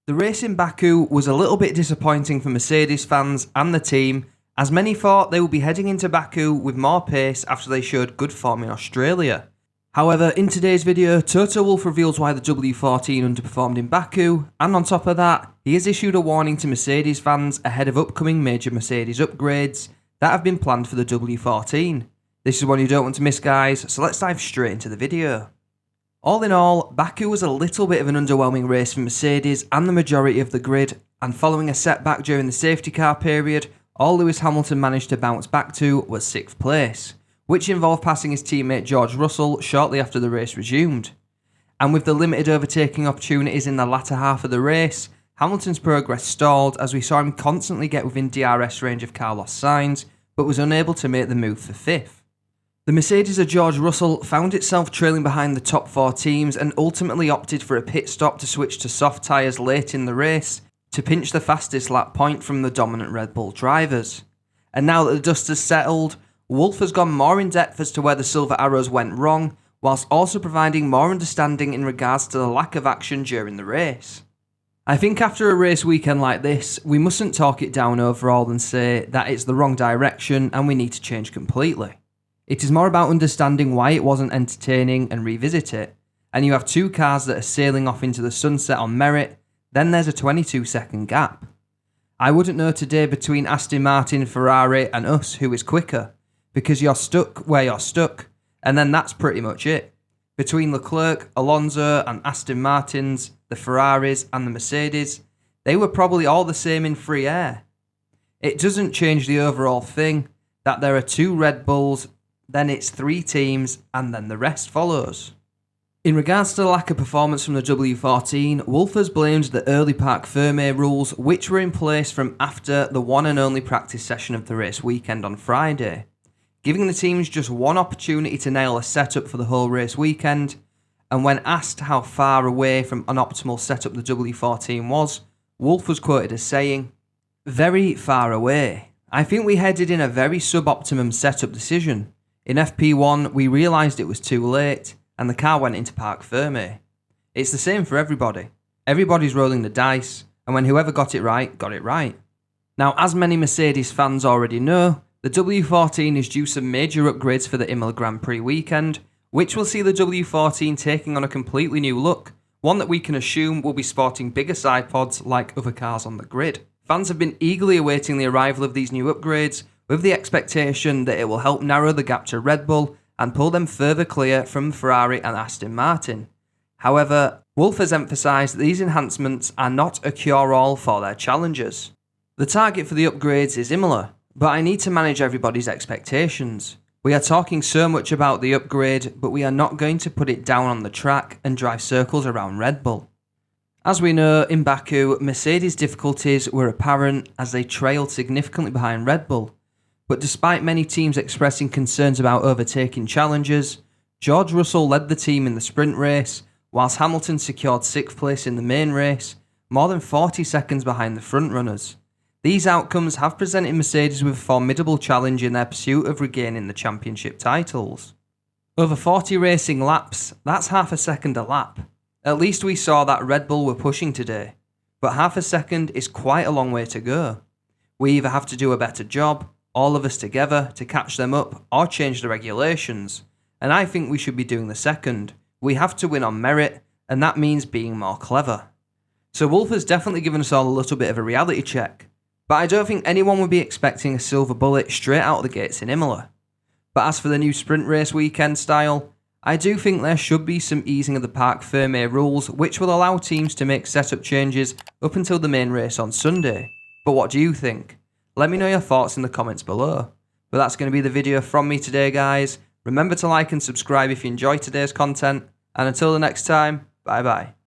The race in Baku was a little bit disappointing for Mercedes fans and the team, as many thought they would be heading into Baku with more pace after they showed good form in Australia. However, in today's video, Toto Wolff reveals why the W14 underperformed in Baku, and on top of that, he has issued a warning to Mercedes fans ahead of upcoming major Mercedes upgrades that have been planned for the W14. This is one you don't want to miss, guys, so let's dive straight into the video. All in all, Baku was a little bit of an underwhelming race for Mercedes and the majority of the grid, and following a setback during the safety car period, all Lewis Hamilton managed to bounce back to was 6th place, which involved passing his teammate George Russell shortly after the race resumed. And with the limited overtaking opportunities in the latter half of the race, Hamilton's progress stalled as we saw him constantly get within DRS range of Carlos Sainz, but was unable to make the move for 5th. The Mercedes of George Russell found itself trailing behind the top 4 teams and ultimately opted for a pit stop to switch to soft tyres late in the race to pinch the fastest lap point from the dominant Red Bull drivers. And now that the dust has settled, Wolff has gone more in depth as to where the silver arrows went wrong, whilst also providing more understanding in regards to the lack of action during the race. I think after a race weekend like this, we mustn't talk it down overall and say that it's the wrong direction and we need to change completely. It is more about understanding why it wasn't entertaining and revisit it. And you have 2 cars that are sailing off into the sunset on merit, then there's a 22-second gap. I wouldn't know today between Aston Martin, Ferrari and us who is quicker, because you're stuck where you're stuck, and then that's pretty much it. Between Leclerc, Alonso and Aston Martins, the Ferraris and the Mercedes, they were probably all the same in free air. It doesn't change the overall thing, that there are 2 Red Bulls, then it's 3 teams, and then the rest follows. In regards to the lack of performance from the W14, Wolff has blamed the early Parc Fermé rules, which were in place from after the one and only practice session of the race weekend on Friday, giving the teams just one opportunity to nail a setup for the whole race weekend, and when asked how far away from an optimal setup the W14 was, Wolff was quoted as saying, "Very far away. I think we headed in a very sub-optimum setup decision. In FP1, we realised it was too late, and the car went into Parc Fermé. It's the same for everybody. Everybody's rolling the dice, and when whoever got it right, got it right." Now, as many Mercedes fans already know, the W14 is due some major upgrades for the Imola Grand Prix weekend, which will see the W14 taking on a completely new look, one that we can assume will be sporting bigger side pods like other cars on the grid. Fans have been eagerly awaiting the arrival of these new upgrades, with the expectation that it will help narrow the gap to Red Bull and pull them further clear from Ferrari and Aston Martin. However, Wolff has emphasised that these enhancements are not a cure-all for their challengers. The target for the upgrades is Imola, but I need to manage everybody's expectations. We are talking so much about the upgrade, but we are not going to put it down on the track and drive circles around Red Bull. As we know, in Baku, Mercedes' difficulties were apparent as they trailed significantly behind Red Bull. But despite many teams expressing concerns about overtaking challengers, George Russell led the team in the sprint race, whilst Hamilton secured 6th place in the main race, more than 40 seconds behind the frontrunners. These outcomes have presented Mercedes with a formidable challenge in their pursuit of regaining the championship titles. Over 40 racing laps, that's half a second a lap. At least we saw that Red Bull were pushing today, but half a second is quite a long way to go. We either have to do a better job, all of us together, to catch them up or change the regulations, and I think we should be doing the second. We have to win on merit, and that means being more clever. So Wolff has definitely given us all a little bit of a reality check, but I don't think anyone would be expecting a silver bullet straight out of the gates in Imola. But as for the new sprint race weekend style, I do think there should be some easing of the Parc Fermé rules, which will allow teams to make setup changes up until the main race on Sunday. But what do you think? Let me know your thoughts in the comments below. But that's going to be the video from me today, guys. Remember to like and subscribe if you enjoyed today's content. And until the next time, bye bye.